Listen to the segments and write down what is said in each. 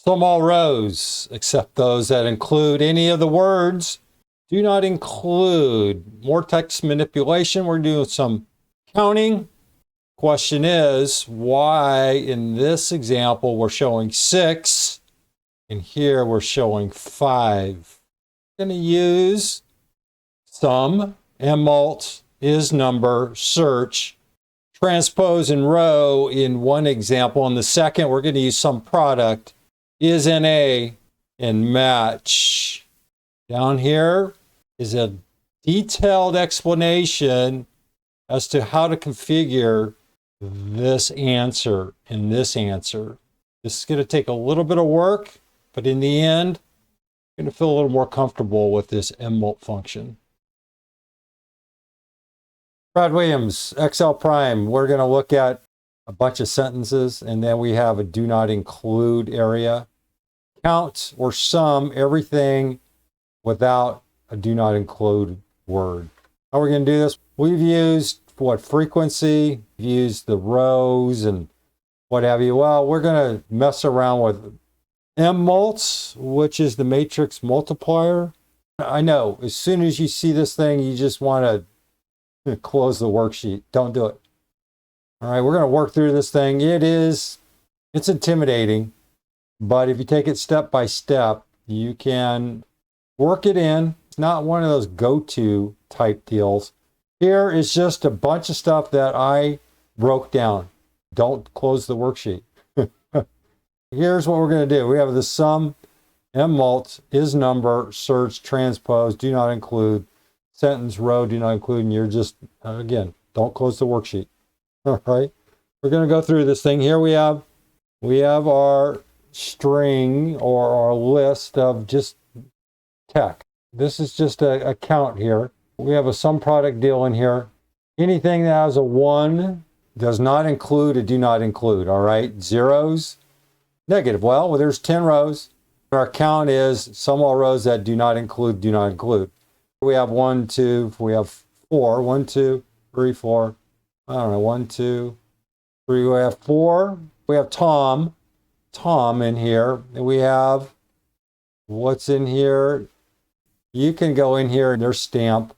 Sum all rows except those that include any of the words do not include. More text manipulation. We're doing some counting. Question is, why in this example we're showing 6 and here we're showing 5? I'm going to use sum, MMULT, is number, search, transpose and row in one example. In the second, we're going to use sum product, is NA, and match. Down here is a detailed explanation as to how to configure this answer and this answer. This is going to take a little bit of work, but in the end, you're going to feel a little more comfortable with this MMULT function. Brad Williams, Excel Prime. We're going to look at a bunch of sentences, and then we have a do not include area. Count or sum everything without a do not include word. How are we going to do this? We've used what frequency, used the rows and what have you. Well, we're going to mess around with MMULT, which is the matrix multiplier. I know, as soon as you see this thing, you just want to close the worksheet. Don't do it. All right, we're going to work through this thing. It's intimidating, but if you take it step by step, you can work it in. It's not one of those go-to type deals. Here is just a bunch of stuff that I broke down. Don't close the worksheet. Here's what we're going to do. We have the sum, MMULT, is number, search, transpose, do not include, sentence, row, do not include, and you're just, again, don't close the worksheet. All right. We're going to go through this thing. Here we have our string or our list of just text. This is just a count here. We have a sum product deal in here. Anything that has a 1 does not include a do not include, all right? Zeros, negative. Well, there's 10 rows. Our count is sum all rows that do not include, do not include. We have 1, 2, we have 4. 1, 2, 3, 4. I don't know, 1, 2, 3. We have 4. We have Tom in here. And we have, what's in here? You can go in here and there's stamp.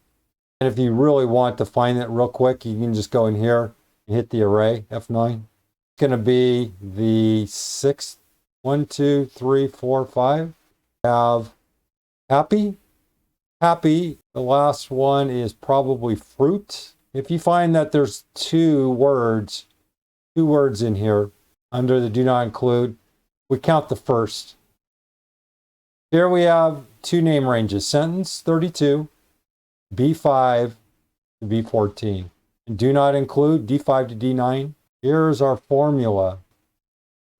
And if you really want to find it real quick, you can just go in here and hit the array, F9. It's going to be the 6th. 1, 2, 3, 4, 5. Have happy. Happy. The last one is probably fruit. If you find that there's two words in here under the do not include, we count the first. Here we have two name ranges, sentence 32, B5 to B14. And do not include D5 to D9. Here's our formula.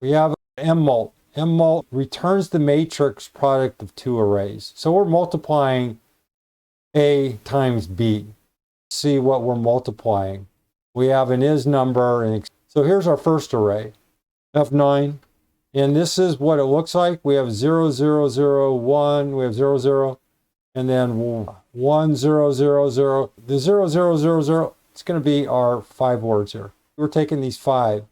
We have MMULT. MMULT returns the matrix product of two arrays. So we're multiplying A times B. See what we're multiplying. We have an is number. And so here's our first array, F9. And this is what it looks like. We have 0, 0, 0, 1. We have 0, 0. And then 1, 0, 0, 0. The 0, 0, 0, 0, it's going to be our 5 words here. We're taking these 5.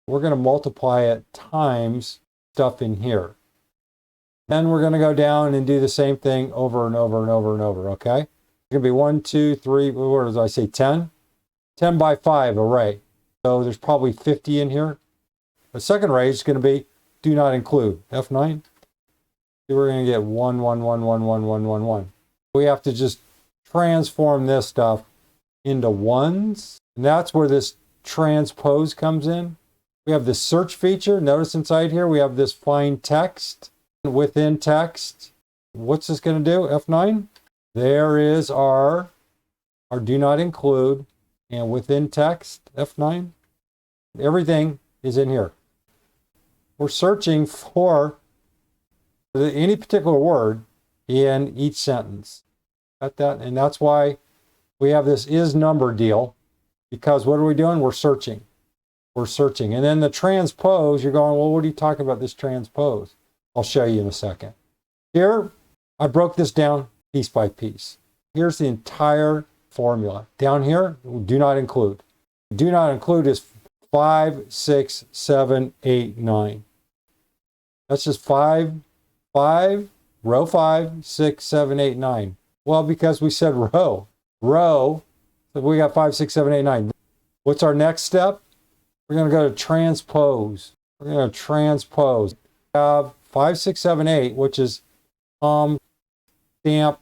We're going to multiply it times stuff in here. Then we're going to go down and do the same thing over and over and over and over, okay? It's going to be 1, 2, 3, what did I say, 10? 10 by 5 array. So there's probably 50 in here. The second array is going to be do not include, F9. We're going to get 1, 1, 1, 1, 1, 1, 1, 1. We have to just transform this stuff into ones. And that's where this transpose comes in. We have the search feature. Notice inside here we have this find text. Within text, what's this going to do? F9. There is our do not include. And within text, F9. Everything is in here. We're searching for any particular word in each sentence. Got that? And that's why we have this is number deal. Because what are we doing? We're searching. We're searching. And then the transpose, you're going, well, what are you talking about, this transpose? I'll show you in a second. Here, I broke this down piece by piece. Here's the entire formula. Down here, do not include. Do not include is 5, 6, 7, 8, 9. That's just 5, row 5, 6, 7, 8, 9. Well, because we said row. So we got 5, 6, 7, 8, 9. What's our next step? We're going to go to transpose. We're going to transpose. We have 5, 6, 7, 8, which is stamp,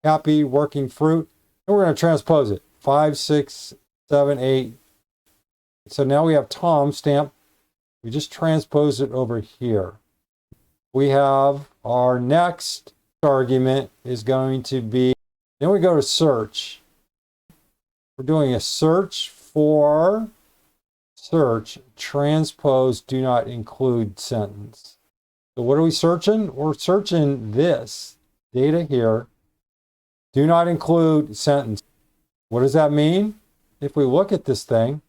happy, working fruit. And we're going to transpose it. 5, 6, 7, 8. So now we have Tom stamp. We just transpose it over here. We have our next argument is going to be, then we go to search. We're doing a search for transpose do not include sentence. So what are we searching? We're searching this data here. Do not include sentence. What does that mean? If we look at this thing,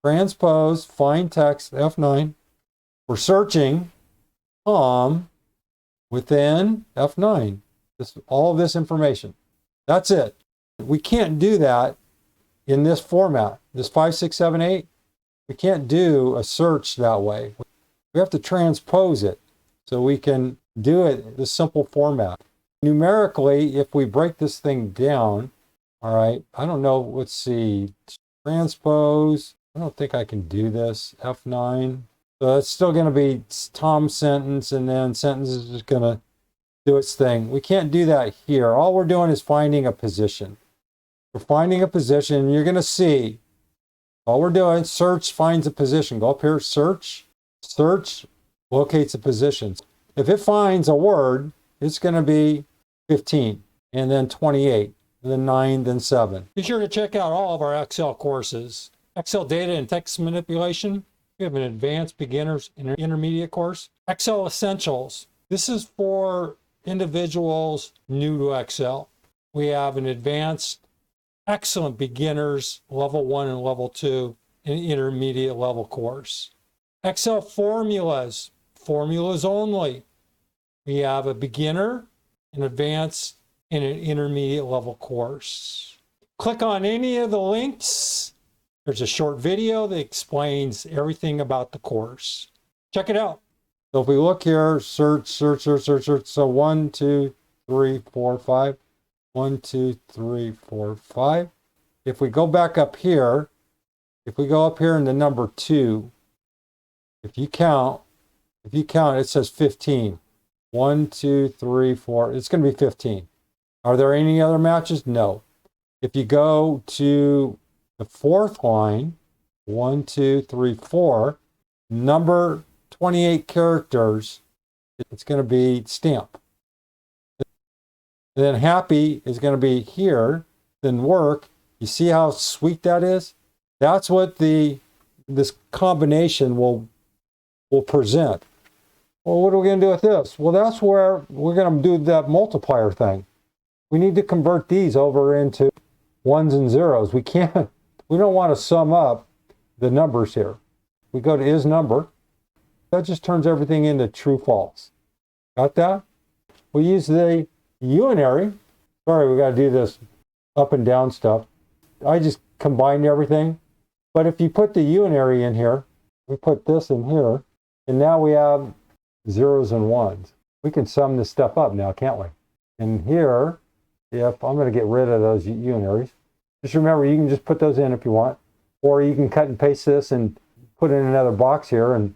transpose, find text, F9. We're searching within F9. All of this information. That's it. We can't do that in this format. This 5, 6, 7, 8. We can't do a search that way. We have to transpose it so we can do it in this simple format. Numerically, if we break this thing down, all right, I don't know, let's see, transpose. I don't think I can do this, F9. So it's still going to be Tom sentence, and then sentence is just going to do its thing. We can't do that here. All we're doing is finding a position. We're finding a position. You're going to see all we're doing, search finds a position. Go up here, search locates a position. If it finds a word, it's going to be 15, and then 28, and then 9, then 7. Be sure to check out all of our Excel courses. Excel data and text manipulation. We have an advanced beginners and intermediate course. Excel essentials. This is for individuals new to Excel. We have an advanced, excellent beginners, level 1 and level 2, and intermediate level course. Excel formulas, formulas only. We have a beginner, an advanced, and an intermediate level course. Click on any of the links. There's a short video that explains everything about the course. Check it out. So if we look here, search. So 1, 2, 3, 4, 5. 1, 2, 3, 4, 5. If we go back up here, if we go up here in the number 2, if you count, it says 15. 1, 2, 3, 4. It's going to be 15. Are there any other matches? No. If you go to the fourth line, 1, 2, 3, 4, number 28 characters, it's going to be stamp. Then happy is going to be here. Then work. You see how sweet that is? That's what this combination will present. Well, what are we going to do with this? Well, that's where we're going to do that multiplier thing. We need to convert these over into ones and zeros. We don't want to sum up the numbers here. We go to is number. That just turns everything into true false. Got that? We use the unary. Sorry, we got to do this up and down stuff. I just combined everything. But if you put the unary in here, we put this in here, and now we have zeros and ones. We can sum this stuff up now, can't we? And here, if I'm going to get rid of those unaries, just remember you can just put those in if you want, or you can cut and paste this and put it in another box here and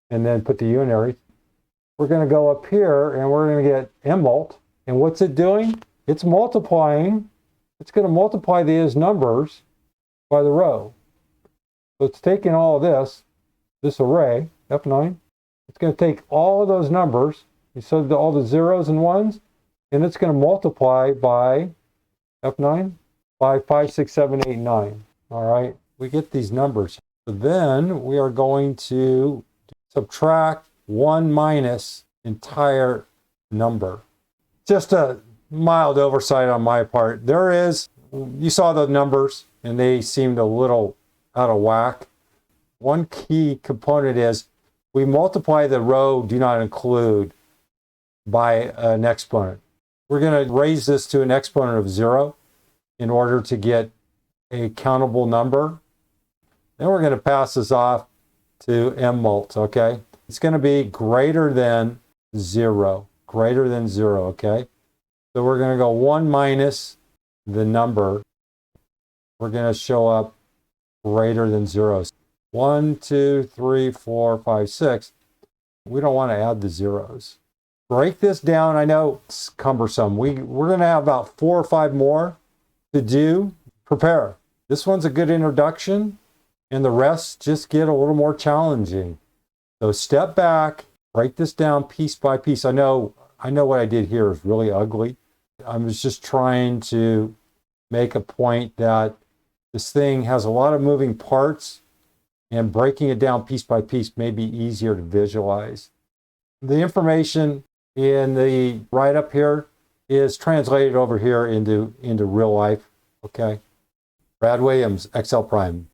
then put the unaries. We're going to go up here and we're going to get MMULT. And what's it doing? It's multiplying. It's going to multiply the is numbers by the row. So it's taking all of this array, F9. It's going to take all of those numbers, so all the zeros and ones, and it's going to multiply by F9 by 5, 6, 7, 8, 9. All right, we get these numbers. So then we are going to subtract 1 minus entire number. Just a mild oversight on my part. You saw the numbers and they seemed a little out of whack. One key component is we multiply the row do not include by an exponent. We're going to raise this to an exponent of 0 in order to get a countable number. Then we're going to pass this off to MMULT, okay? It's going to be greater than 0, greater than 0, okay? So we're going to go 1 minus the number. We're going to show up greater than 0. 1, 2, 3, 4, 5, 6. We don't want to add the zeros. Break this down. I know it's cumbersome. We're going to have about 4 or 5 more to do. Prepare. This one's a good introduction, and the rest just get a little more challenging. So step back, break this down piece by piece. I know what I did here is really ugly. I was just trying to make a point that this thing has a lot of moving parts, and breaking it down piece by piece may be easier to visualize. The information in the write-up here is translated over here into real life, okay? Brad Williams, Excel Prime.